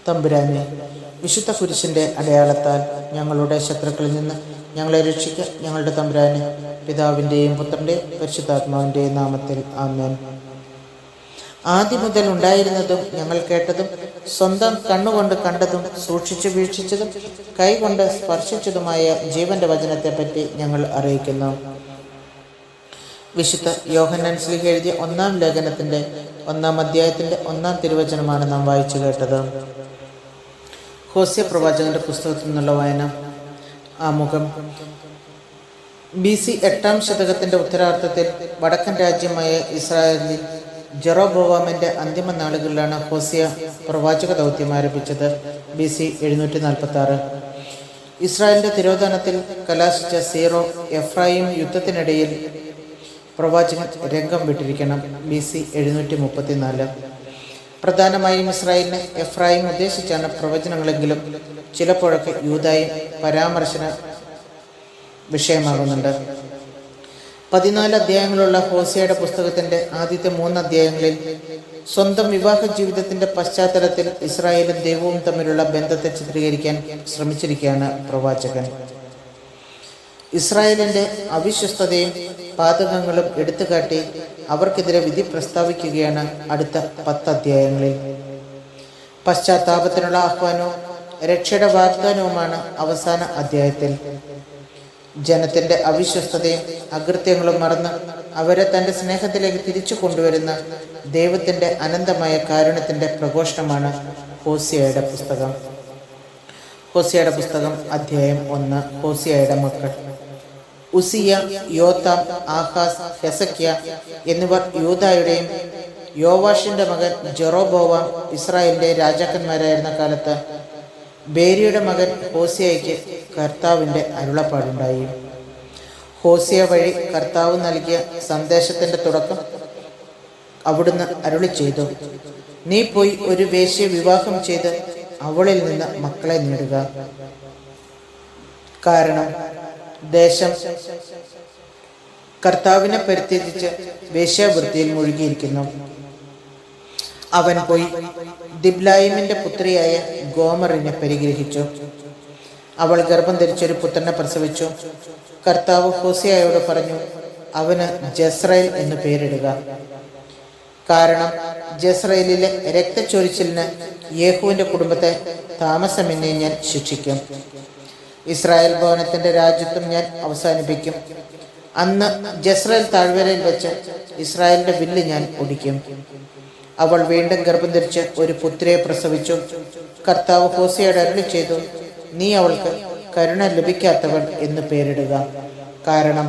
തമ്പുരാനെ, വിശുദ്ധ കുരിശിൻ്റെ അടയാളത്താൽ ഞങ്ങളുടെ ശത്രുക്കളിൽ നിന്ന് ഞങ്ങളെ രക്ഷിക്കുക. ഞങ്ങളുടെ തമ്പുരാനെ, പിതാവിൻ്റെയും പുത്രൻ്റെയും പരിശുദ്ധാത്മാവിൻ്റെയും നാമത്തിൽ ആമേൻ. ആദ്യം മുതൽ ഉണ്ടായിരുന്നതും ഞങ്ങൾ കേട്ടതും സ്വന്തം കണ്ണുകൊണ്ട് കണ്ടതും സൂക്ഷിച്ചു വീക്ഷിച്ചതും കൈകൊണ്ട് സ്പർശിച്ചതുമായ ജീവന്റെ വചനത്തെപ്പറ്റി ഞങ്ങൾ അറിയിക്കുന്നു. വിശുദ്ധ യോഹന്നാൻ ശ്ലീഹ എഴുതിയ 1-ാം ലേഖനത്തിൻ്റെ 1-ാം അധ്യായത്തിൻ്റെ 1-ാം തിരുവചനമാണ് നാം വായിച്ചു കേട്ടത്. ഹോസിയ പ്രവാചകന്റെ പുസ്തകത്തിൽ നിന്നുള്ള വായന. ആമുഖം. BC 8-ാം ശതകത്തിൻ്റെ ഉത്തരാർദ്ധത്തിൽ വടക്കൻ രാജ്യമായ ഇസ്രായേലിൽ ജെറോബോവാമിൻ്റെ അന്തിമ നാളുകളിലാണ് ഹോസിയ പ്രവാചക ദൗത്യം ആരംഭിച്ചത്. BC 746. ഇസ്രായേലിൻ്റെ തിരോധാനത്തിൽ കലാശിച്ച സീറോ എഫ്രായിം യുദ്ധത്തിനിടയിൽ പ്രവാചകൻ രംഗം വിട്ടിരിക്കണം. BC 734. പ്രധാനമായും ഇസ്രായേലിനെ എഫ്രായിം ഉദ്ദേശിച്ചാണ് പ്രവചനങ്ങളെങ്കിലും ചിലപ്പോഴൊക്കെ യൂദായും പരാമർശന വിഷയമാകുന്നുണ്ട്. 14 അധ്യായങ്ങളുള്ള ഹോസിയയുടെ പുസ്തകത്തിൻ്റെ ആദ്യത്തെ 3 അധ്യായങ്ങളിൽ സ്വന്തം വിവാഹ ജീവിതത്തിൻ്റെ പശ്ചാത്തലത്തിൽ ഇസ്രായേലും ദൈവവും തമ്മിലുള്ള ബന്ധത്തെ ചിത്രീകരിക്കാൻ ശ്രമിച്ചിരിക്കുകയാണ് പ്രവാചകൻ. ഇസ്രായേലിൻ്റെ അവിശ്വസ്തതയും പാതകങ്ങളും എടുത്തുകാട്ടി അവർക്കെതിരെ വിധി പ്രസ്താവിക്കുകയാണ് അടുത്ത 10 അധ്യായങ്ങളിൽ. പശ്ചാത്താപത്തിനുള്ള ആഹ്വാനവും രക്ഷയുടെ വാഗ്ദാനവുമാണ് അവസാന അധ്യായത്തിൽ. ജനത്തിൻ്റെ അവിശ്വസ്തതയും അകൃത്യങ്ങളും മറന്ന് അവരെ തൻ്റെ സ്നേഹത്തിലേക്ക് തിരിച്ചു കൊണ്ടുവരുന്ന ദൈവത്തിൻ്റെ അനന്തമായ കാരുണ്യത്തിൻ്റെ പ്രഘോഷണമാണ് ഹോസിയയുടെ പുസ്തകം. ഹോസിയയുടെ പുസ്തകം അധ്യായം 1. ഹോസിയയുടെ മക്കൾ. ഉസിയ, യോത്താം, ആഹാസ്, ഹെസക്യ എന്നിവർ യൂദായുടെയും യോവാഷിൻ്റെ മകൻ ജെറോബോവാം ഇസ്രായേലിൻ്റെ രാജാക്കന്മാരായിരുന്ന കാലത്ത് ബേരിയുടെ മകൻ ഹോസിയയ്ക്ക് കർത്താവിൻ്റെ അരുളപ്പാടുണ്ടായി. ഹോസിയ വഴി കർത്താവ് നൽകിയ സന്ദേശത്തിൻ്റെ തുടക്കം അവിടുന്ന് അരുളി ചെയ്തു: നീ പോയി ഒരു വേശ്യയെ വിവാഹം ചെയ്ത് അവളിൽ നിന്ന് മക്കളെ നേടുക. കാരണം ദേശം കർത്താവിനെ പരിത്യജിച്ച് വേശ്യാവൃത്തിയിൽ മുഴുകിയിരിക്കുന്നു. അവൻ പോയി ദിബ്ലായിമിന്റെ പുത്രിയായ ഗോമറിനെ പരിഗ്രഹിച്ചു. അവൾ ഗർഭം ധരിച്ചൊരു പുത്രനെ പ്രസവിച്ചു. കർത്താവ് ഹോസിയയോട് പറഞ്ഞു, അവന് ജസ്രയേൽ എന്ന് പേരിടുക. കാരണം ജസ്രയേലിലെ രക്തച്ചൊരിച്ചിലിന് യേഹൂവിൻ്റെ കുടുംബത്തെ താമസമെന്നെ ഞാൻ ശിക്ഷിക്കും. ഇസ്രായേൽ ഭവനത്തിൻ്റെ രാജ്യത്വം ഞാൻ അവസാനിപ്പിക്കും. അന്ന് ജസ്രയേൽ താഴ്വരയിൽ വെച്ച് ഇസ്രായേലിൻ്റെ വില്ല് ഞാൻ ഒടിക്കും. അവൾ വീണ്ടും ഗർഭം ധരിച്ച് ഒരു പുത്രിയെ പ്രസവിച്ചു. കർത്താവ് ഹോസിയയോട് അരുളി ചെയ്തു, നീ അവൾക്ക് കരുണ ലഭിക്കാത്തവൾ എന്ന് പേരിടുക. കാരണം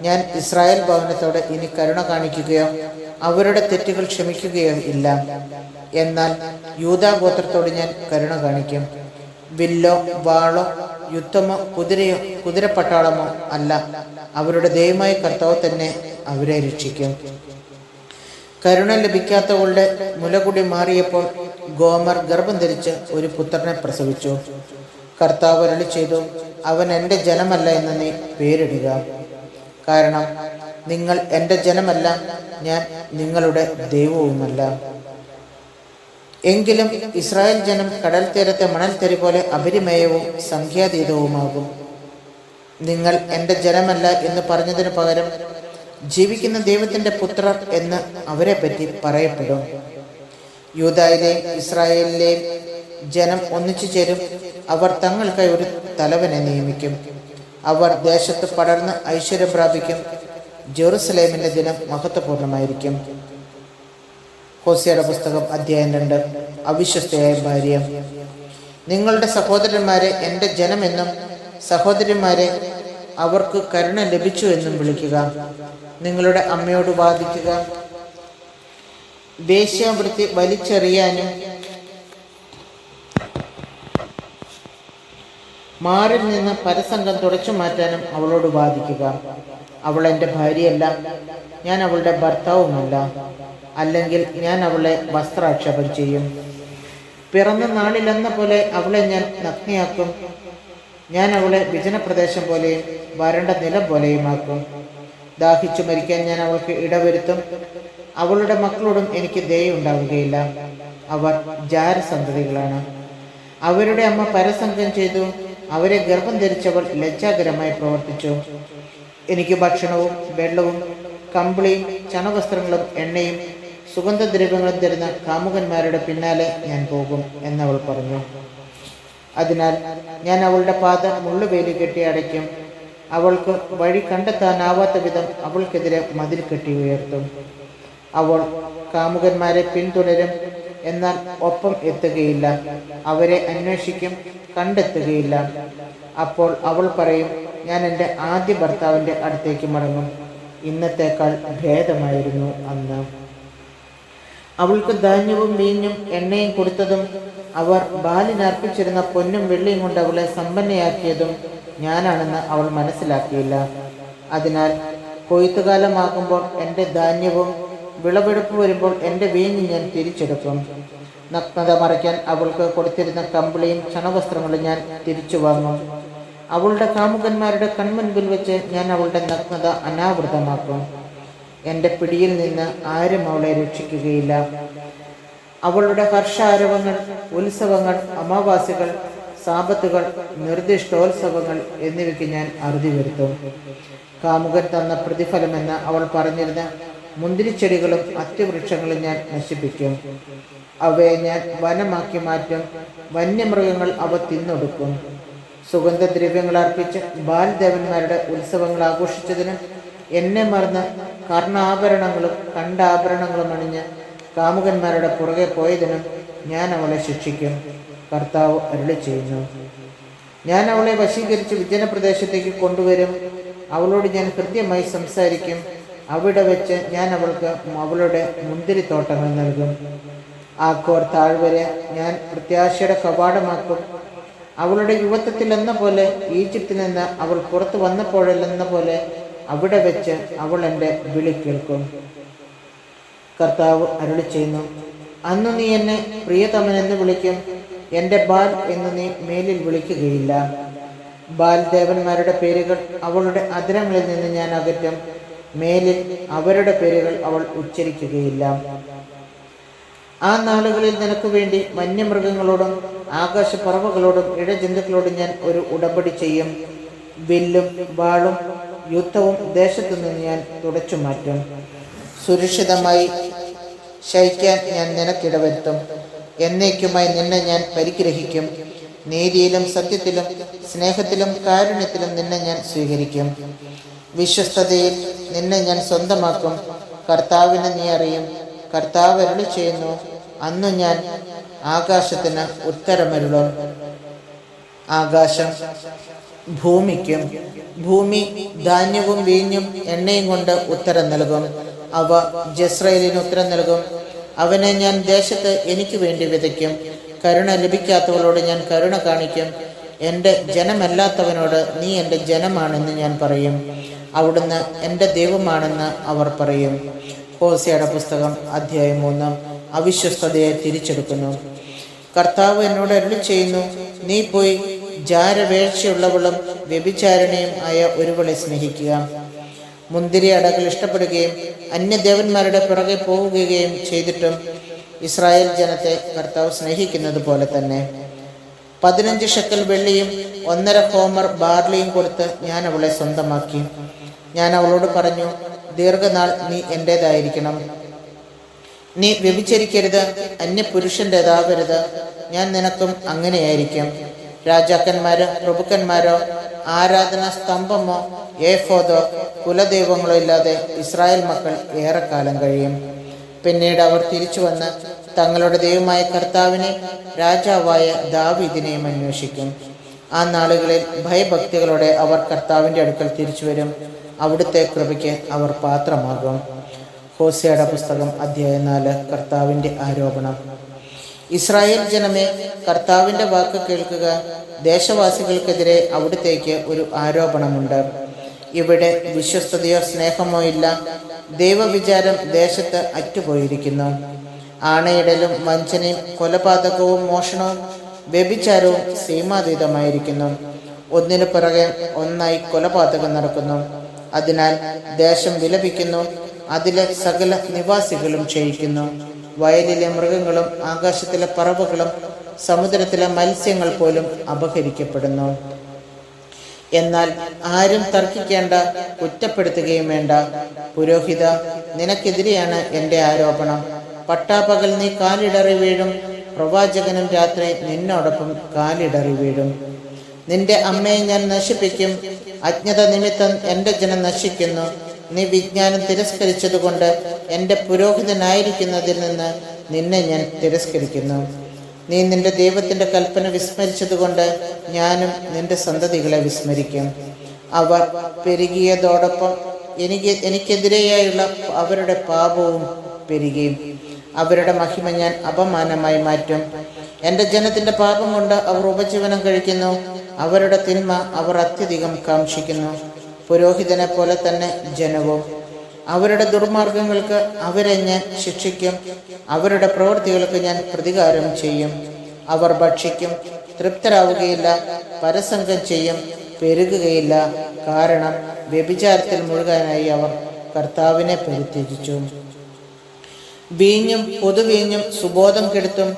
ഞാൻ ഇസ്രായേൽ ഭവനത്തോട് ഇനി കരുണ കാണിക്കുകയോ അവരുടെ തെറ്റുകൾ ക്ഷമിക്കുകയോ ഇല്ല. എന്നാൽ യൂദാ ഗോത്രത്തോട് ഞാൻ കരുണ കാണിക്കും. വില്ലോ വാളോ യുദ്ധമോ കുതിരയോ കുതിരപ്പട്ടാളമോ അല്ല, അവരുടെ ദൈവമായ കർത്താവ് തന്നെ അവരെ രക്ഷിക്കും. കരുണ ലഭിക്കാത്തവളുടെ മുലകുടി മാറിയപ്പോൾ ഗോമർ ഗർഭം ധരിച്ച് ഒരു പുത്രനെ പ്രസവിച്ചു. കർത്താവ് അരുളി ചെയ്തു, അവൻ എൻ്റെ ജനമല്ല എന്ന് നീ പേരിടുക. കാരണം നിങ്ങൾ എൻ്റെ ജനമല്ല, ഞാൻ നിങ്ങളുടെ ദൈവവുമല്ല. എങ്കിലും ഇസ്രായേൽ ജനം കടൽ തീരത്തെ മണൽത്തരി പോലെ അപരിമേയവും സംഖ്യാതീതവുമാകും. നിങ്ങൾ എൻ്റെ ജനമല്ല എന്ന് പറഞ്ഞതിന് പകരം ജീവിക്കുന്ന ദൈവത്തിൻ്റെ പുത്രർ എന്ന് അവരെ പറ്റി പറയപ്പെടും. യൂദായിലെയും ഇസ്രായേലിലെയും ജനം ഒന്നിച്ചു ചേരും. അവർ തങ്ങൾക്കായി ഒരു തലവനെ നിയമിക്കും. അവർ ദേശത്ത് പടർന്ന് ഐശ്വര്യം പ്രാപിക്കും. ജെറുസലേമിൻ്റെ ദിനം മഹത്വപൂർണ്ണമായിരിക്കും. ഹോസിയയുടെ പുസ്തകം അധ്യായം 2. അവിശ്വസ്തയായ ഭാര്യ. നിങ്ങളുടെ സഹോദരന്മാരെ എൻ്റെ ജനമെന്നും സഹോദരിമാരെ അവർക്ക് കരുണ ലഭിച്ചു എന്നും വിളിക്കുക. നിങ്ങളുടെ അമ്മയോട് വാദിക്കുക. വേശ്യാവൃത്തി വലിച്ചെറിയാനും മാറിൽ നിന്ന് പരസംഗം തുടച്ചു മാറ്റാനും അവളോട് വാദിക്കുക. അവൾ എൻ്റെ ഭാര്യയല്ല, ഞാൻ അവളുടെ ഭർത്താവുമല്ല. അല്ലെങ്കിൽ ഞാൻ അവളെ വസ്ത്രാക്ഷേപം ചെയ്യും. പിറന്ന നാളിലെന്ന പോലെ അവളെ ഞാൻ നഗ്നയാക്കും. ഞാൻ അവളെ വിജനപ്രദേശം പോലെയും വരണ്ട നിലം പോലെയുമാക്കും. ദാഹിച്ചു മരിക്കാൻ ഞാൻ അവൾക്ക് ഇടവരുത്തും. അവളുടെ മക്കളോടും എനിക്ക് ദയ ഉണ്ടാവുകയില്ല. അവർ ജാരസന്തതികളാണ്. അവരുടെ അമ്മ പരസംഗം ചെയ്തു. അവരെ ഗർഭം ധരിച്ചവൾ ലജ്ജാകരമായി പ്രവർത്തിച്ചു. എനിക്ക് ഭക്ഷണവും വെള്ളവും കമ്പിളിയും ചണവസ്ത്രങ്ങളും എണ്ണയും സുഗന്ധദ്രവ്യങ്ങളും തരുന്ന കാമുകന്മാരുടെ പിന്നാലെ ഞാൻ പോകും എന്നവൾ പറഞ്ഞു. അതിനാൽ ഞാൻ അവളുടെ പാത മുള്ളുവേലി കെട്ടി അടയ്ക്കും. അവൾക്ക് വഴി കണ്ടെത്താനാവാത്ത വിധം അവൾക്കെതിരെ മതിൽ കെട്ടി ഉയർത്തും. അവൾ കാമുകന്മാരെ പിന്തുടരും, എന്നാൽ ഒപ്പം എത്തുകയില്ല. അവരെ അന്വേഷിക്കും, കണ്ടെത്തുകയില്ല. അപ്പോൾ അവൾ പറയും, ഞാൻ എൻ്റെ ആദ്യ ഭർത്താവിൻ്റെ അടുത്തേക്ക് മടങ്ങും. ഇന്നത്തേക്കാൾ ഭേദമായിരുന്നു അന്ന്. അവൾക്ക് ധാന്യവും വീഞ്ഞും എണ്ണയും കൊടുത്തതും അവർ ബാലിനർപ്പിച്ചിരുന്ന പൊന്നും വെള്ളിയും കൊണ്ട് അവളെ സമ്പന്നയാക്കിയതും ഞാനാണെന്ന് അവൾ മനസ്സിലാക്കിയില്ല. അതിനാൽ കൊയ്ത്തുകാലമാകുമ്പോൾ എൻ്റെ ധാന്യവും വിളവെടുപ്പ് വരുമ്പോൾ എൻ്റെ വീഞ്ഞ് ഞാൻ തിരിച്ചെടുക്കും. നഗ്നത മറയ്ക്കാൻ അവൾക്ക് കൊടുത്തിരുന്ന കമ്പിളിയും ചണവസ്ത്രങ്ങളും ഞാൻ തിരിച്ചു വാങ്ങും. അവളുടെ കാമുകന്മാരുടെ കൺമുൻപിൽ വെച്ച് ഞാൻ അവളുടെ നഗ്നത അനാവൃതമാക്കും. എൻ്റെ പിടിയിൽ നിന്ന് ആരും അവളെ രക്ഷിക്കുകയില്ല. അവളുടെ ഹർഷാരവങ്ങൾ, ഉത്സവങ്ങൾ, അമാവാസികൾ, സാപത്തുകൾ, നിർദ്ദിഷ്ടോത്സവങ്ങൾ എന്നിവയ്ക്ക് ഞാൻ അറുതി വരുത്തും. കാമുകൻ തന്ന പ്രതിഫലമെന്ന് അവൾ പറഞ്ഞിരുന്ന മുന്തിരിച്ചെടികളും അത്തിവൃക്ഷങ്ങളും ഞാൻ നശിപ്പിക്കും. അവയെ ഞാൻ വനമാക്കി മാറ്റും. വന്യമൃഗങ്ങൾ അവ തിന്നൊടുക്കും. സുഗന്ധദ്രവ്യങ്ങൾ അർപ്പിച്ച് ബാൽദേവന്മാരുടെ ഉത്സവങ്ങൾ ആഘോഷിച്ചതിന് എന്നെ മറന്ന് കർണാഭരണങ്ങളും കണ്ടാഭരണങ്ങളും അണിഞ്ഞ് കാമുകന്മാരുടെ പുറകെ പോയതിനും ഞാൻ അവളെ ശിക്ഷിക്കും. കർത്താവ് അരുളി ചെയ്യുന്നു. ഞാൻ അവളെ വശീകരിച്ച് വിജനപ്രദേശത്തേക്ക് കൊണ്ടുവരും. അവളോട് ഞാൻ കൃത്യമായി സംസാരിക്കും. അവിടെ വെച്ച് ഞാൻ അവൾക്ക് അവളുടെ മുന്തിരിത്തോട്ടങ്ങൾ നൽകും. ആക്കോർ താഴ്വര ഞാൻ പ്രത്യാശയുടെ കവാടമാക്കും. അവളുടെ യുവത്വത്തിൽ എന്ന പോലെ, ഈജിപ്തിൽ നിന്ന് അവൾ പുറത്തു വന്നപ്പോഴെന്ന പോലെ അവിടെ വെച്ച് അവൾ എൻ്റെ വിളി കേൾക്കും. കർത്താവ് അരുളി ചെയ്യുന്നു. അന്ന് നീ എന്നെ പ്രിയതമൻ എന്ന് വിളിക്കും. എൻ്റെ ബാൽ എന്ന് നീ മേലിൽ വിളിക്കുകയില്ല. ബാൽ ദേവന്മാരുടെ പേരുകൾ അവളുടെ അധരങ്ങളിൽ നിന്ന് ഞാൻ അകറ്റും. മേലിൽ അവരുടെ പേരുകൾ അവൾ ഉച്ചരിക്കുകയില്ല. ആ നാളുകളിൽ നിനക്ക് വേണ്ടി വന്യമൃഗങ്ങളോടും ആകാശപ്പറവകളോടും ഇഴജന്തുക്കളോടും ഞാൻ ഒരു ഉടമ്പടി ചെയ്യും. വില്ലും വാളും യുദ്ധവും ദേശത്തു നിന്ന് ഞാൻ തുടച്ചു മാറ്റും. സുരക്ഷിതമായി ശയിക്കാൻ ഞാൻ നിനക്കിടവരുത്തും. എന്നേക്കുമായി നിന്നെ ഞാൻ പരിഗ്രഹിക്കും. നീതിയിലും സത്യത്തിലും സ്നേഹത്തിലും കാരുണ്യത്തിലും നിന്നെ ഞാൻ സ്വീകരിക്കും. വിശ്വസ്തതയിൽ നിന്നെ ഞാൻ സ്വന്തമാക്കും. കർത്താവിനെ നീ അറിയും. കർത്താവ് അരുളി ചെയ്യുന്നു. അന്നു ഞാൻ ആകാശത്തിന് ഉത്തരമരുളും. ആകാശം ഭൂമിക്കും, ഭൂമി ധാന്യവും വീഞ്ഞും എണ്ണയും കൊണ്ട് ഉത്തരം നൽകും. അവ ജസ്രയേലിന് ഉത്തരം നൽകും. അവനെ ഞാൻ ദേശത്ത് എനിക്ക് വേണ്ടി വിതയ്ക്കും. കരുണ ലഭിക്കാത്തവളോട് ഞാൻ കരുണ കാണിക്കും. എൻ്റെ ജനമല്ലാത്തവനോട് നീ എൻ്റെ ജനമാണെന്ന് ഞാൻ പറയും. അവിടുന്ന് എൻ്റെ ദൈവമാണെന്ന് അവർ പറയും. ഹോശേയുടെ പുസ്തകം അധ്യായം 3. അവിശ്വസ്തതയെ തിരിച്ചെടുക്കുന്നു. കർത്താവ് എന്നോട് അരുളി ചെയ്യുന്നു. നീ പോയി ജാരവേഴ്ചയുള്ളവളും വ്യഭിചാരിണിയും ആയ ഒരുവളെ സ്നേഹിക്കുക. മുന്തിരി അടകൾ ഇഷ്ടപ്പെടുകയും അന്യദേവന്മാരുടെ പുറകെ പോവുകയും ചെയ്തിട്ടും ഇസ്രായേൽ ജനത്തെ കർത്താവ് സ്നേഹിക്കുന്നത് പോലെ തന്നെ 15 ഷെക്കൽ വെള്ളിയും 1.5 ഹോമർ ബാർലിയും കൊടുത്ത് ഞാൻ അവളെ സ്വന്തമാക്കി. ഞാൻ അവളോട് പറഞ്ഞു, ദീർഘനാൾ നീ എൻ്റേതായിരിക്കണം. നീ വ്യഭിചരിക്കരുത്, അന്യപുരുഷൻ്റേതാവരുത്. ഞാൻ നിനക്കും അങ്ങനെയായിരിക്കും. രാജാക്കന്മാരോ പ്രഭുക്കന്മാരോ ആരാധനാ സ്തംഭമോ ഏഫോദോ കുലദൈവങ്ങളോ ഇല്ലാതെ ഇസ്രായേൽ മക്കൾ ഏറെക്കാലം കഴിയും. പിന്നീട് അവർ തിരിച്ചു വന്ന് തങ്ങളുടെ ദൈവമായ കർത്താവിനെ രാജാവായ ദാവീദിനെയും അന്വേഷിക്കും. ആ നാളുകളിൽ ഭയഭക്തികളോടെ അവർ കർത്താവിൻ്റെ അടുക്കൽ തിരിച്ചു വരും. അവിടുത്തെ കൃപയ്ക്ക് അവർ പാത്രമാകും. ഹോശേയുടെ പുസ്തകം അധ്യായം 4. കർത്താവിൻ്റെ ആരോപണം. ഇസ്രായേൽ ജനമേ, കർത്താവിൻ്റെ വാക്ക് കേൾക്കുക. ദേശവാസികൾക്കെതിരെ അവിടുത്തേക്ക് ഒരു ആരോപണമുണ്ട്. ഇവിടെ വിശ്വസ്തതയോ സ്നേഹമോ ഇല്ല. ദൈവവിചാരം ദേശത്ത് അറ്റുപോയിരിക്കുന്നു. ആണയിടലും വഞ്ചനയും കൊലപാതകവും മോഷണവും വ്യഭിചാരവും സീമാതീതമായിരിക്കുന്നു. ഒന്നിനു പിറകെ ഒന്നായി കൊലപാതകം നടക്കുന്നു. അതിനാൽ ദേശം വിലപിക്കുന്നു, അതിലെ സകല നിവാസികളും ക്ഷയിക്കുന്നു. വയലിലെ മൃഗങ്ങളും ആകാശത്തിലെ പറവകളും സമുദ്രത്തിലെ മത്സ്യങ്ങൾ പോലും അപഹരിക്കപ്പെടുന്നു. എന്നാൽ ആരും തർക്കിക്കേണ്ട, കുറ്റപ്പെടുത്തുകയും വേണ്ട. പുരോഹിത, നിനക്കെതിരെയാണ് എൻ്റെ ആരോപണം. പട്ടാപ്പകൽ നീ കാലിടറി വീഴും, പ്രവാചകനും രാത്രി നിന്നോടൊപ്പം കാലിടറി വീഴും. നിന്റെ അമ്മയെ ഞാൻ നശിപ്പിക്കും. അജ്ഞത നിമിത്തം എൻ്റെ ജനം നശിക്കുന്നു. നീ വിജ്ഞാനം തിരസ്കരിച്ചതുകൊണ്ട് എൻ്റെ പുരോഹിതനായിരിക്കുന്നതിൽ നിന്ന് നിന്നെ ഞാൻ തിരസ്കരിക്കുന്നു. നീ നിന്റെ ദൈവത്തിൻ്റെ കൽപ്പന വിസ്മരിച്ചതുകൊണ്ട് ഞാനും നിന്റെ സന്തതികളെ വിസ്മരിക്കും. അവർ പെരുകിയതോടൊപ്പം എനിക്കെതിരെയായുള്ള അവരുടെ പാപവും പെരുകയും അവരുടെ മഹിമ ഞാൻ അപമാനമായി മാറ്റും. എൻ്റെ ജനത്തിൻ്റെ പാപം കൊണ്ട് അവർ ഉപജീവനം കഴിക്കുന്നു. അവരുടെ തിന്മ അവർ അത്യധികം കാംക്ഷിക്കുന്നു. പുരോഹിതനെ പോലെ തന്നെ ജനവും. അവരുടെ ദുർമാർഗങ്ങൾക്ക് അവരെ ഞാൻ ശിക്ഷിക്കും. അവരുടെ പ്രവൃത്തികൾക്ക് ഞാൻ പ്രതികാരം ചെയ്യും. അവർ ഭക്ഷിക്കും, തൃപ്തരാവുകയില്ല. പരസംഗം ചെയ്യും, പെരുകുകയില്ല. കാരണം വ്യഭിചാരത്തിൽ മുഴുകാനായി അവർ കർത്താവിനെ പരിത്യജിച്ചു. വീഞ്ഞും പൊതുവീഞ്ഞും സുബോധം കെടുത്തും.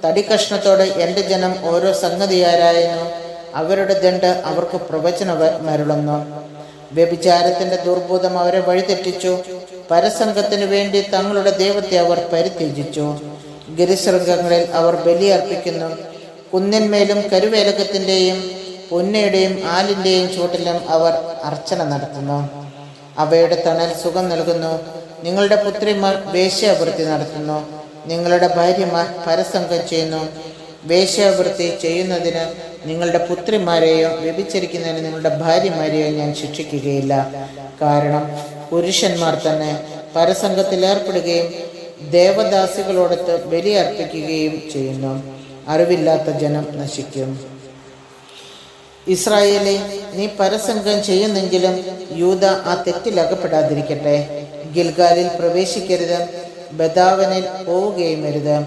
തടിക്കഷ്ണത്തോടെ എൻ്റെ ജനം ഓരോ സംഗതിയാരായിരുന്നു. അവരുടെ ദണ്ഡ് അവർക്ക് പ്രവചനമരുളുന്നു. വ്യഭിചാരത്തിൻ്റെ ദുർബോധം അവരെ വഴിതെറ്റിച്ചു. പരസംഗത്തിനു വേണ്ടി തങ്ങളുടെ ദൈവത്തെ അവർ പരിത്യജിച്ചു. ഗിരിശൃംഗങ്ങളിൽ അവർ ബലിയർപ്പിക്കുന്നു. കുന്നിന്മേലും കരുവേലകത്തിൻ്റെയും പുന്നയുടെയും ആലിൻ്റെയും ചുവട്ടിലും അവർ അർച്ചന നടത്തുന്നു. അവയുടെ തണൽ സുഖം നൽകുന്നു. നിങ്ങളുടെ പുത്രിമാർ വേശ്യാവൃത്തി നടത്തുന്നു. നിങ്ങളുടെ ഭാര്യമാർ പരസംഗം ചെയ്യുന്നു. വേശ്യാവൃത്തി ചെയ്യുന്നതിന് നിങ്ങളുടെ പുത്രിമാരെയോ വ്യഭിചരിക്കുന്നതിന് നിങ്ങളുടെ ഭാര്യമാരെയോ ഞാൻ ശിക്ഷിക്കുകയില്ല. കാരണം പുരുഷന്മാർ തന്നെ പരസംഗത്തിൽ ഏർപ്പെടുകയും ദേവദാസികളോടൊത്ത് ബലിയർപ്പിക്കുകയും ചെയ്യുന്നു. അറിവില്ലാത്ത ജനം നശിക്കും. ഇസ്രായേലേ, നീ പരസംഗം ചെയ്യുന്നെങ്കിലും യൂദ ആ തെറ്റിലകപ്പെടാതിരിക്കട്ടെ. ഗിൽഗാലിൽ പ്രവേശിക്കരുത്, ബദാവനിൽ പോവുകയും അരുത്.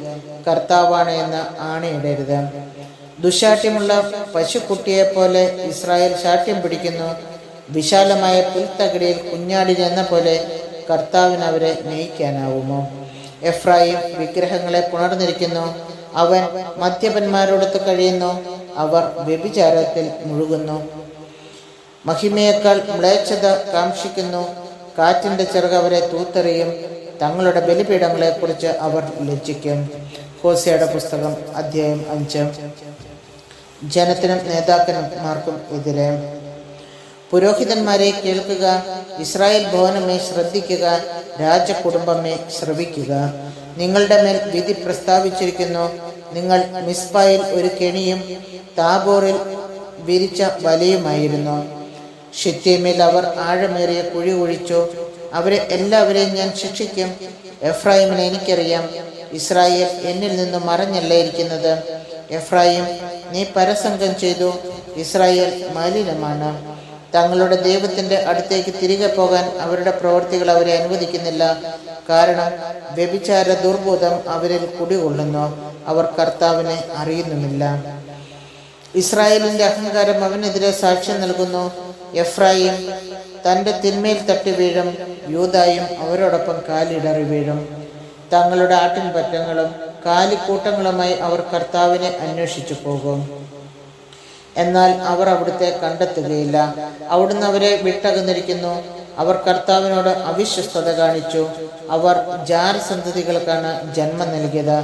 കർത്താവാണ് എന്ന് ആണയിടരുത്. ദുശാഠ്യമുള്ള പശുക്കുട്ടിയെപ്പോലെ ഇസ്രായേൽ ശാഠ്യം പിടിക്കുന്നു. വിശാലമായ പുൽത്തകിടിയിൽ കുഞ്ഞാടിനെന്ന പോലെ കർത്താവിന് അവരെ നയിക്കാനാവുമോ? എഫ്രായിം വിഗ്രഹങ്ങളെ പുണർന്നിരിക്കുന്നു. അവൻ മദ്യപന്മാരോടൊത്ത് കഴിയുന്നു. അവർ വ്യഭിചാരത്തിൽ മുഴുകുന്നു. മഹിമയേക്കാൾ മ്ലേച്ഛത കാംക്ഷിക്കുന്നു. കാറ്റിൻ്റെ ചിറക് അവരെ തൂത്തെറിയും. തങ്ങളുടെ ബലിപീഠങ്ങളെക്കുറിച്ച് അവർ ലജ്ജിക്കും. ഹോശേയുടെ പുസ്തകം അധ്യായം 5. ജനത്തിനും നേതാക്കന്മാർക്കും എതിരെ. പുരോഹിതന്മാരെ കേൾക്കുക, ഇസ്രായേൽ ഭവനമേ ശ്രദ്ധിക്കുക, രാജകുടുംബമേ ശ്രവിക്കുക. നിങ്ങളുടെ മേൽ വിധി പ്രസ്താവിച്ചിരിക്കുന്നു. നിങ്ങൾ മിസ്പായിൽ ഒരു കെണിയും താബോറിൽ വിരിച്ച വലയുമായിരുന്നു. ഷിത്തീമിൽ അവർ ആഴമേറിയ കുഴി കുഴിച്ചു. അവരെ എല്ലാവരെയും ഞാൻ ശിക്ഷിക്കും. എഫ്രായിമിനെ എനിക്കറിയാം. ഇസ്രായേൽ എന്നിൽ നിന്നും മറഞ്ഞല്ല ഇരിക്കുന്നത്. എഫ്രായിം, നീ പരസംഗം ചെയ്തു. ഇസ്രായേൽ മലിനമാണ്. തങ്ങളുടെ ദൈവത്തിൻ്റെ അടുത്തേക്ക് തിരികെ പോകാൻ അവരുടെ പ്രവൃത്തികൾ അവരെ അനുവദിക്കുന്നില്ല. കാരണം വ്യഭിചാര ദുർബോധം അവരിൽ കുടികൊള്ളുന്നു. അവർ കർത്താവിനെ അറിയുന്നുമില്ല. ഇസ്രായേലിൻ്റെ അഹങ്കാരം അവനെതിരെ സാക്ഷ്യം നൽകുന്നു. എഫ്രായിം തൻ്റെ തിന്മയിൽ തട്ടി വീഴും. യൂദായും അവരോടൊപ്പം കാലിടറി വീഴും. തങ്ങളുടെ ആട്ടിൻപറ്റങ്ങളും കാലിക്കൂട്ടങ്ങളുമായി അവർ കർത്താവിനെ അന്വേഷിച്ചു പോകും. എന്നാൽ അവർ അവിടുത്തെ കണ്ടെത്തുകയില്ല. അവിടുന്ന് അവരെ വിട്ടകന്നിരിക്കുന്നു. അവർ കർത്താവിനോട് അവിശ്വസ്തത കാണിച്ചു. അവർ ജാരസന്തതികൾക്കാണ് ജന്മം നൽകിയത്.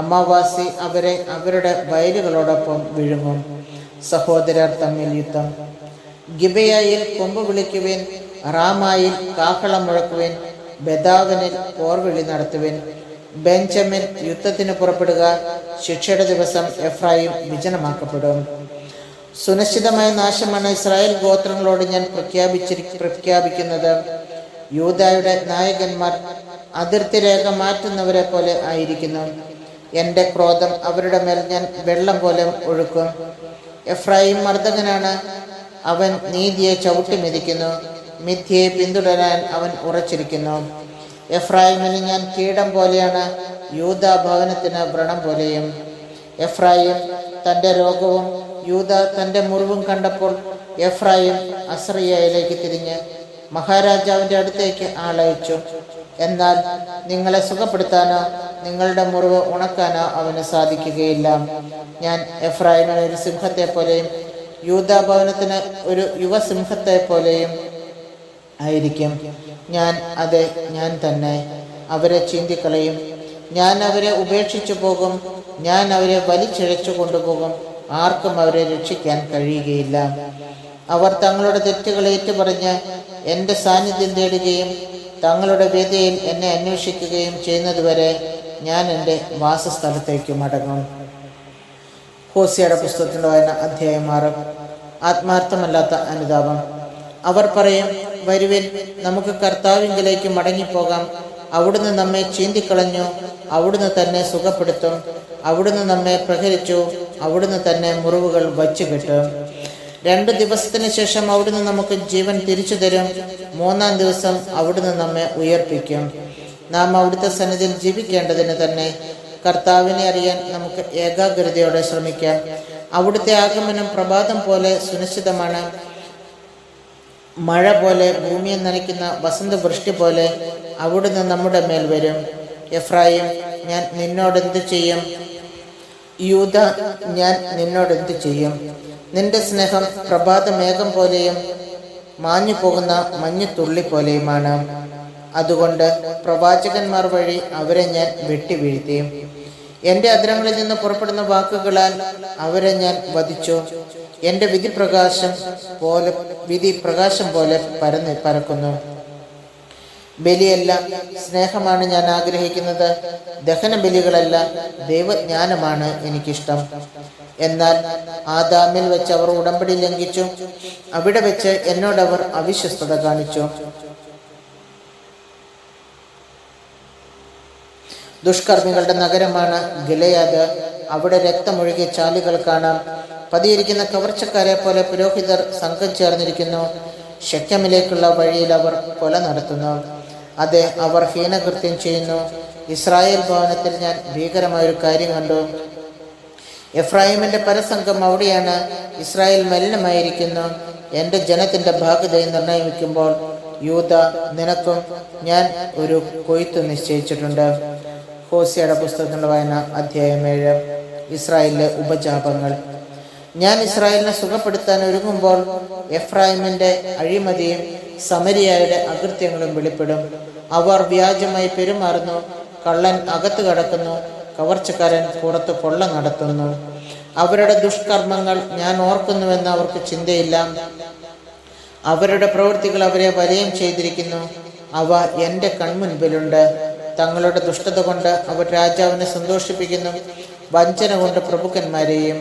അമാവാസി അവരെ അവരുടെ വയലുകളോടൊപ്പം വിഴുങ്ങും. സഹോദരർ തമ്മിൽ യുദ്ധം. ഗിബയായിൽ കൊമ്പ് വിളിക്കുവിൻ, റാമായിൽ കാഹളം മുഴക്കുവിൻ, ബദാവനിൽ പോർവിളി നടത്തുവിൻ. ബെഞ്ചമിൻ യുദ്ധത്തിന് പുറപ്പെടുക. ശിക്ഷയുടെ ദിവസം എഫ്രായിം വിജനമാക്കപ്പെടും. സുനിശ്ചിതമായ നാശമാണ് ഇസ്രായേൽ ഗോത്രങ്ങളോട് ഞാൻ പ്രഖ്യാപിക്കുന്നത്. യൂദായുടെ നായകന്മാർ അതിർത്തി രേഖ മാറ്റുന്നവരെ പോലെ ആയിരിക്കുന്നു. എൻ്റെ ക്രോധം അവരുടെ മേൽ ഞാൻ വെള്ളം പോലെ ഒഴുക്കും. എഫ്രായിം മർദ്ദകനാണ്. അവൻ നീതിയെ ചവിട്ടി മെതിക്കുന്നു. മിഥ്യയെ പിന്തുടരാൻ അവൻ ഉറച്ചിരിക്കുന്നു. എഫ്രായിമിന് ഞാൻ കീടം പോലെയാണ്, യൂദാ ഭവനത്തിന് വ്രണം പോലെയും. എഫ്രായിം തൻ്റെ രോഗവും യൂദാ തൻ്റെ മുറിവും കണ്ടപ്പോൾ എഫ്രായിം അസ്രിയയിലേക്ക് തിരിഞ്ഞ് മഹാരാജാവിൻ്റെ അടുത്തേക്ക് ആളയച്ചു. എന്നാൽ നിങ്ങളെ സുഖപ്പെടുത്താനോ നിങ്ങളുടെ മുറിവ് ഉണക്കാനോ അവന് സാധിക്കുകയില്ല. ഞാൻ എഫ്രായിമിന് ഒരു സിംഹത്തെ പോലെയും യൂദാ ഭവനത്തിന് ഒരു യുവസിംഹത്തെ പോലെയും ആയിരിക്കും. ഞാൻ തന്നെ അവരെ ചീന്തിക്കളയും. ഞാൻ അവരെ ഉപേക്ഷിച്ചു പോകും. ഞാൻ അവരെ വലിച്ചിഴച്ചു കൊണ്ടുപോകും. ആർക്കും അവരെ രക്ഷിക്കാൻ കഴിയുകയില്ല. അവർ തങ്ങളുടെ തെറ്റുകൾ ഏറ്റുപറഞ്ഞ് എൻ്റെ സാന്നിധ്യം തേടുകയും തങ്ങളുടെ വ്യതയിൽ എന്നെ അന്വേഷിക്കുകയും ചെയ്യുന്നതുവരെ ഞാൻ എൻ്റെ വാസസ്ഥലത്തേക്ക് മടങ്ങും. ഹോസിയയുടെ പുസ്തകത്തിൻ്റെ വായന അധ്യായം 6. ആത്മാർത്ഥമല്ലാത്ത അനുതാപം. അവർ പറയും, വരുവിൻ, നമുക്ക് കർത്താവിങ്കിലേക്ക് മടങ്ങിപ്പോകാം. അവിടുന്ന് നമ്മെ ചീന്തിക്കളഞ്ഞു, അവിടുന്ന് തന്നെ സുഖപ്പെടുത്തും. അവിടുന്ന് നമ്മെ പ്രഹരിച്ചു, അവിടുന്ന് തന്നെ മുറിവുകൾ വച്ചു കെട്ടും. 2 ദിവസത്തിന് ശേഷം അവിടുന്ന് നമുക്ക് ജീവൻ തിരിച്ചു തരും. 3-ാം ദിവസം അവിടുന്ന് നമ്മെ ഉയർപ്പിക്കും. നാം അവിടുത്തെ സന്നിധിയിൽ ജീവിക്കേണ്ടതിന് തന്നെ കർത്താവിനെ അറിയാൻ നമുക്ക് ഏകാഗ്രതയോടെ ശ്രമിക്കാം. അവിടുത്തെ ആഗമനം പ്രഭാതം പോലെ സുനിശ്ചിതമാണ്. മഴ പോലെ ഭൂമിയെ നനയ്ക്കുന്ന വസന്തവൃഷ്ടി പോലെ അവിടുന്ന് നമ്മുടെ മേൽ വരും. എഫ്രായിം, ഞാൻ നിന്നോടെന്ത് ചെയ്യും? യൂദ, ഞാൻ നിന്നോടെന്ത് ചെയ്യും? നിന്റെ സ്നേഹം പ്രഭാതമേഘം പോലെയും മാഞ്ഞു പോകുന്ന മഞ്ഞുതുള്ളി പോലെയുമാണ്. അതുകൊണ്ട് പ്രവാചകന്മാർ വഴി അവരെ ഞാൻ വെട്ടിവീഴ്ത്തി. എൻ്റെ അധരങ്ങളിൽ നിന്ന് പുറപ്പെടുന്ന വാക്കുകളാൽ അവരെ ഞാൻ വധിച്ചു. എൻ്റെ വിധി പ്രകാശം പോലെ പരക്കുന്നു. ബലിയല്ല, സ്നേഹമാണ് ഞാൻ ആഗ്രഹിക്കുന്നത്. ദഹന ബലികളല്ല, ദൈവജ്ഞാനമാണ് എനിക്കിഷ്ടം. എന്നാൽ ആദാമിൽ വെച്ച് അവർ ഉടമ്പടി ലംഘിച്ചു. അവിടെ വെച്ച് എന്നോടവർ അവിശ്വസ്തത കാണിച്ചു. ദുഷ്കർമ്മികളുടെ നഗരമാണ് ഗിലെയാദ്. അവിടെ രക്തമൊഴുകിയ ചാലുകൾ കാണാം. പതിയിരിക്കുന്ന കവർച്ചക്കാരെ പോലെ പുരോഹിതർ സംഘം ചേർന്നിരിക്കുന്നു. ശെഖേമിലേക്കുള്ള വഴിയിൽ അവർ കൊല നടത്തുന്നു. അതെ, അവർ ഹീനകൃത്യം ചെയ്യുന്നു. ഇസ്രായേൽ ഭവനത്തിൽ ഞാൻ ഭീകരമായൊരു കാര്യം കണ്ടു. എഫ്രായിമിന്റെ പരസംഘം അവിടെയാണ്. ഇസ്രായേൽ മലിനമായിരിക്കുന്നു. എൻ്റെ ജനത്തിൻ്റെ ഭാഗതയെ നിർണയിക്കുമ്പോൾ യൂദ, നിനക്കും ഞാൻ ഒരു കൊയ്ത്ത് നിശ്ചയിച്ചിട്ടുണ്ട്. ഹോസിയയുടെ പുസ്തകത്തിൻ്റെ വായന അധ്യായം 7. ഇസ്രായേലിലെ ഉപജാപങ്ങൾ. ഞാൻ ഇസ്രായേലിനെ സുഖപ്പെടുത്താൻ ഒരുങ്ങുമ്പോൾ എഫ്രായിമിന്റെ അഴിമതിയും സമരിയയുടെ അകൃത്യങ്ങളും വെളിപ്പെടും. അവർ വ്യാജമായി പെരുമാറുന്നു. കള്ളൻ അകത്ത് കടക്കുന്നു. കവർച്ചക്കാരൻ പുറത്ത് കൊള്ള നടത്തുന്നു. അവരുടെ ദുഷ്കർമ്മങ്ങൾ ഞാൻ ഓർക്കുന്നുവെന്ന് അവർക്ക് ചിന്തയില്ല. അവരുടെ പ്രവൃത്തികൾ അവരെ വലയം ചെയ്തിരിക്കുന്നു. അവ എൻ്റെ കൺമുൻപിലുണ്ട്. തങ്ങളുടെ ദുഷ്ടത കൊണ്ട് അവർ രാജാവിനെ സന്തോഷിപ്പിക്കുന്നു. വഞ്ചന കൊണ്ട് പ്രഭുക്കന്മാരെയും.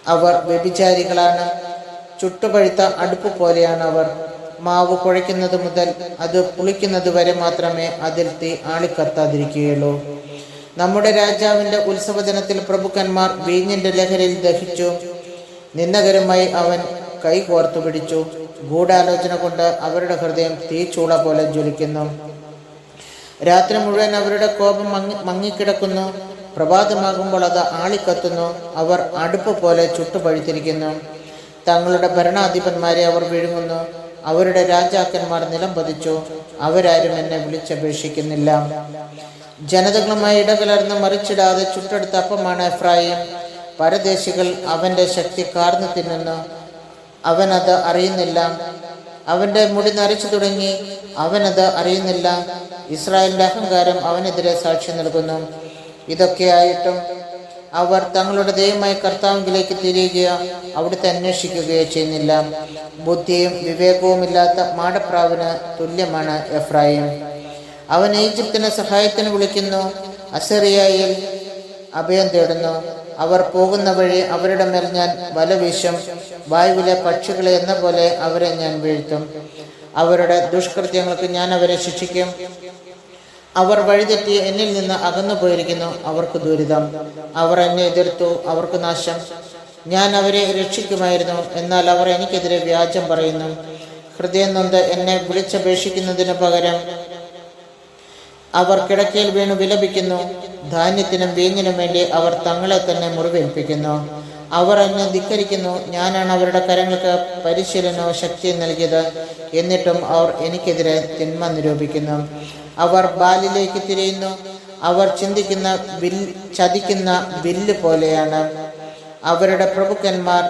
അവർ വ്യഭിചാരികളാണ്. ചുട്ടുപഴുത്ത അടുപ്പ് പോലെയാണ് അവർ. മാവ് കുഴയ്ക്കുന്നത് മുതൽ അത് പുളിക്കുന്നത് വരെ മാത്രമേ അതിൽ തീ ആളിക്കത്താതിരിക്കുകയുള്ളൂ. നമ്മുടെ രാജാവിൻ്റെ ഉത്സവദിനത്തിൽ പ്രഭുക്കന്മാർ വീഞ്ഞിൻ്റെ ലഹരിയിൽ ദഹിച്ചു. നിന്ദകരമായി അവൻ കൈ കോർത്തു പിടിച്ചു. ഗൂഢാലോചന കൊണ്ട് അവരുടെ ഹൃദയം തീച്ചൂള പോലെ ജ്വലിക്കുന്നു. രാത്രി മുഴുവൻ അവരുടെ കോപം മങ്ങിക്കിടക്കുന്നു. പ്രഭാതമാകുമ്പോൾ അത് ആളിക്കത്തുന്നു. അവർ അടുപ്പ് പോലെ ചുട്ടുപഴുത്തിരിക്കുന്നു. തങ്ങളുടെ ഭരണാധിപന്മാരെ അവർ വിഴുങ്ങുന്നു. അവരുടെ രാജാക്കന്മാർ നിലം പതിച്ചു. അവരാരും എന്നെ വിളിച്ചപേക്ഷിക്കുന്നില്ല. ജനതകളുമായി ഇടകലർന്ന് മറിച്ചിടാതെ ചുട്ടെടുത്ത അപ്പമാണ് എഫ്രായിം. പരദേശികൾ അവൻ്റെ ശക്തി കാർന്നു തിന്നുന്നു. അവനത് അറിയുന്നില്ല. അവൻ്റെ മുടി നരച്ചു തുടങ്ങി. അവനത് അറിയുന്നില്ല. ഇസ്രായേലിൻ്റെ അഹങ്കാരം അവനെതിരെ സാക്ഷി നൽകുന്നു. ഇതൊക്കെയായിട്ടും അവർ തങ്ങളുടെ ദൈവമായ കർത്താവിലേക്ക് തിരിയുകയോ അവിടുത്തെ അന്വേഷിക്കുകയോ ചെയ്യുന്നില്ല. ബുദ്ധിയും വിവേകവുമില്ലാത്ത മാടപ്രാവിന് തുല്യമാണ് എഫ്രായിം. അവൻ ഈജിപ്തിനെ സഹായത്തിന് വിളിക്കുന്നു. അസിറിയയിൽ അഭയം തേടുന്നു. അവർ പോകുന്ന വഴി അവരുടെ മേൽ ഞാൻ വല വീശും. വായുവിലെ പക്ഷികളെ എന്ന പോലെ അവരെ ഞാൻ വീഴ്ത്തും. അവരുടെ ദുഷ്കൃത്യങ്ങൾക്ക് ഞാൻ അവരെ ശിക്ഷിക്കും. അവർ വഴിതെറ്റി എന്നിൽ നിന്ന് അകന്നു പോയിരിക്കുന്നു. അവർക്ക് ദുരിതം. അവർ എന്നെ എതിർത്തു. അവർക്ക് നാശം. ഞാൻ അവരെ രക്ഷിക്കുമായിരുന്നു. എന്നാൽ അവർ എനിക്കെതിരെ വ്യാജം പറയുന്നു. ഹൃദയം നൊന്ത് എന്നെ വിളിച്ചപേക്ഷിക്കുന്നതിന് പകരം അവർ കിടക്കയിൽ വീണു വിലപിക്കുന്നു. ധാന്യത്തിനും വീഞ്ഞിനും വേണ്ടി അവർ തങ്ങളെ തന്നെ മുറിവേൽപ്പിക്കുന്നു. അവർ എന്നെ ധിക്കരിക്കുന്നു. ഞാനാണ് അവരുടെ കരങ്ങൾക്ക് പരിശീലനവും ശക്തിയും നൽകിയത്. എന്നിട്ടും അവർ എനിക്കെതിരെ തിന്മ നിരൂപിക്കുന്നു. അവർ ബാലിലേക്ക് തിരിയുന്നു. അവർ ചതിക്കുന്ന വില്ല് പോലെയാണ്. അവരുടെ പ്രഭുക്കന്മാർ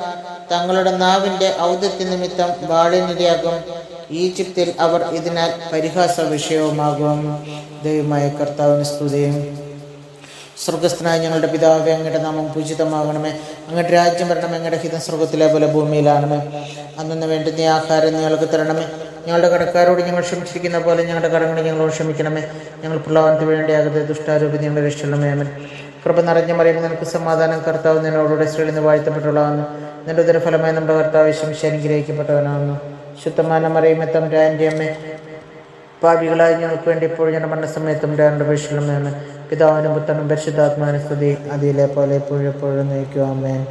തങ്ങളുടെ നാവിൻ്റെ ഔദത്യ നിമിത്തം വാളിനിരയാകും. ഈജിപ്തിൽ അവർ ഇതിനാൽ പരിഹാസ വിഷയവുമാകും. ദൈവമായ കർത്താവിന് സ്തുതിയും. സ്വർഗസ്ഥനായ ഞങ്ങളുടെ പിതാവേ, അങ്ങയുടെ നാമം പൂജിതമാകണമേ. അങ്ങയുടെ രാജ്യം വരണമേ. അങ്ങയുടെ ഹിതം സ്വർഗത്തിലെ പോലെ ഭൂമിയിലാണമേ. അന്നു വേണ്ടുന്ന ആഹാരം ഞങ്ങൾക്ക് തരണമേ. ഞങ്ങളുടെ കടക്കാരോട് ഞങ്ങൾ ക്ഷമിച്ചിരിക്കുന്ന പോലെ ഞങ്ങളുടെ കടങ്ങൾ ഞങ്ങളോട് ക്ഷമിക്കണമേ. ഞങ്ങൾ പ്രലോഭനത്തിന് വേണ്ടിയാകരുതേ, ദുഷ്ടാരൂപി ഞങ്ങളുടെ രക്ഷണമേ. ആമേൻ. കൃപ നിറഞ്ഞ മറിയമേ, നിനക്ക് സമാധാനം. കർത്താവ് നിന്നോടുകൂടെ സ്ത്രീകളിൽ നിന്ന് വാഴ്ത്തപ്പെട്ടുള്ളതാകുന്നു. നിന്റെ ഉദരഫലമായി നമ്മുടെ കർത്താവ് യേശുമിശിഹാ അനുഗ്രഹിക്കപ്പെട്ടവനാകുന്നു. ശുദ്ധമായ മറിയമേ, തമ്പുരാന്റെ അമ്മേ, പാപികളായി ഞങ്ങൾക്ക് വേണ്ടി ഇപ്പോഴും ഞങ്ങളുടെ മരണസമയത്തും തമ്പുരാനോട് അപേക്ഷിക്കണമേ. ആമേൻ. പിതാവിനും പുത്രനും പരിശുദ്ധാത്മാവിനും സ്തുതി, അതിലെ പോലെ എപ്പോഴും നയിക്കും. ആമേൻ.